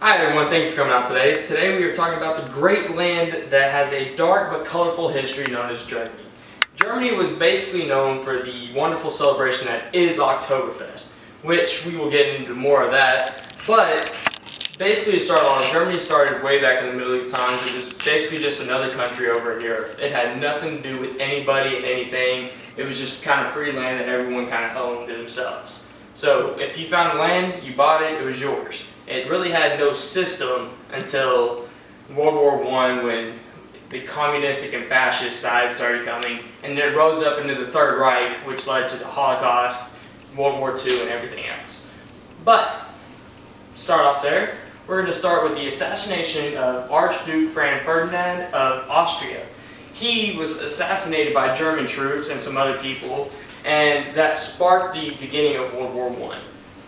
Hi everyone, thank you for coming out today. Today we are talking about the great land that has a dark but colorful history known as Germany. Germany was basically known for the wonderful celebration that is Oktoberfest, which we will get into more of that. But basically to start off, Germany started way back in the Middle Ages times. It was basically just another country over in Europe. It had nothing to do with anybody and anything. It was just kind of free land that everyone kind of owned to themselves. So if you found land, you bought it, it was yours. It really had no system until World War I, when the communistic and fascist side started coming, and it rose up into the Third Reich, which led to the Holocaust, World War II, and everything else. But, start off there, we're going to start with the assassination of Archduke Franz Ferdinand of Austria. He was assassinated by German troops and some other people, and that sparked the beginning of World War I.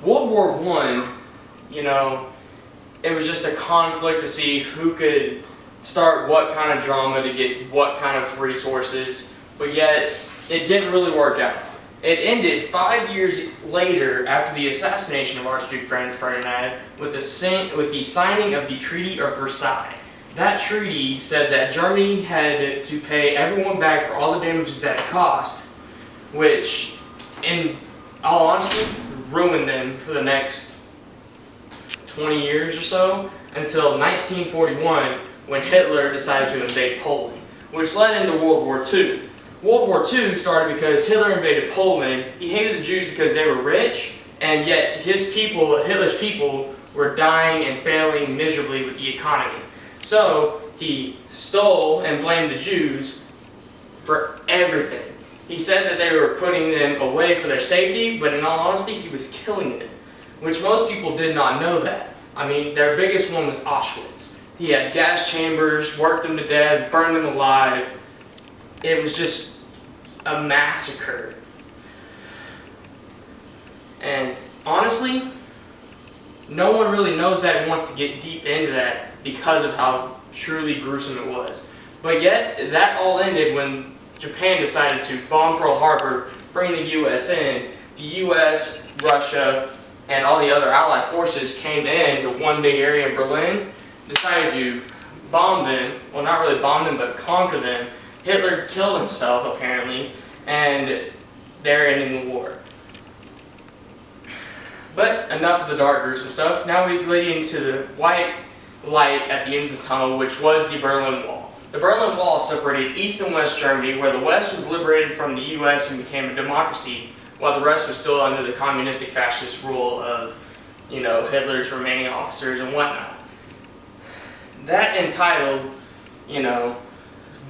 World War I, it was just a conflict to see who could start what kind of drama to get what kind of resources, but yet it didn't really work out. It ended 5 years later after the assassination of Archduke Franz Ferdinand with the signing of the Treaty of Versailles. That treaty said that Germany had to pay everyone back for all the damages that it cost, which, in all honesty, ruined them for the next 20 years or so, until 1941, when Hitler decided to invade Poland, which led into World War II. World War II started because Hitler invaded Poland. He hated the Jews because they were rich, and yet Hitler's people, were dying and failing miserably with the economy. So he stole and blamed the Jews for everything. He said that they were putting them away for their safety, but in all honesty, he was killing them, which most people did not know that. I mean, their biggest one was Auschwitz. He had gas chambers, worked them to death, burned them alive. It was just a massacre. And honestly, no one really knows that and wants to get deep into that because of how truly gruesome it was. But yet, that all ended when Japan decided to bomb Pearl Harbor, bring the U.S. in. The U.S., Russia, and all the other Allied forces came in to one big area in Berlin, decided to bomb them. Well, not really bomb them, but conquer them. Hitler killed himself, apparently, and they're ending the war. But enough of the dark, gruesome stuff. Now we lead into the white light at the end of the tunnel, which was the Berlin Wall. The Berlin Wall separated East and West Germany, where the West was liberated from the U.S. and became a democracy, while the rest was still under the communistic fascist rule of, Hitler's remaining officers and whatnot. That entitled,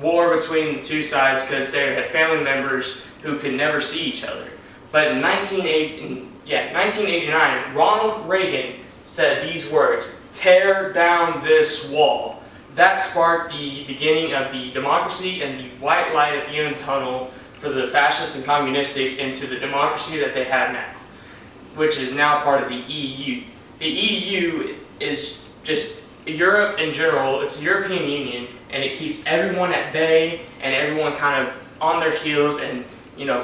war between the two sides because they had family members who could never see each other. But in 1989, Ronald Reagan said these words, "Tear down this wall." That sparked the beginning of the democracy and the white light at the end of the tunnel for the fascist and communistic into the democracy that they have now, which is now part of the EU. The EU is just Europe in general. It's the European Union, and it keeps everyone at bay and everyone kind of on their heels and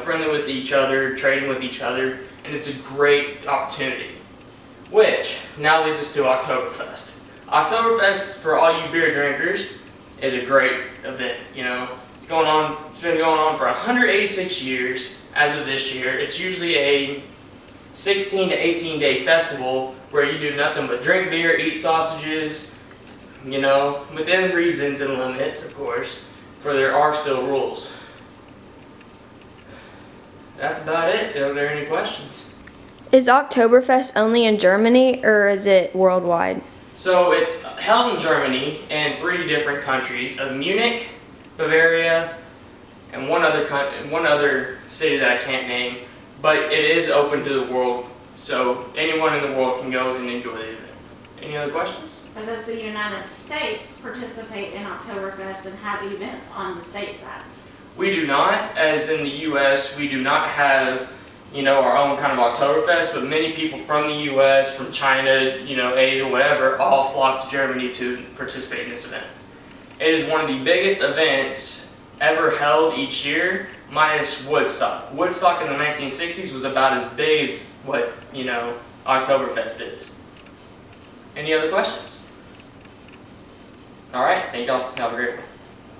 friendly with each other, trading with each other, and it's a great opportunity. Which now leads us to Oktoberfest. Oktoberfest, for all you beer drinkers, is a great event. It's been going on for 186 years as of this year. It's usually a 16 to 18 day festival where you do nothing but drink beer, eat sausages, within reasons and limits, of course, for there are still rules. That's about it. Are there any questions? Is Oktoberfest only in Germany, or is it worldwide? So it's held in Germany and 3 different countries of Munich, Bavaria, and one other city that I can't name, but it is open to the world, so anyone in the world can go and enjoy the event. Any other questions? And does the United States participate in Oktoberfest and have events on the state side? We do not. As in the U.S., we do not have, our own kind of Oktoberfest, but many people from the U.S., from China, Asia, whatever, all flock to Germany to participate in this event. It is one of the biggest events ever held each year, minus Woodstock. Woodstock in the 1960s was about as big as what, Oktoberfest is. Any other questions? All right, thank y'all. Have a great one.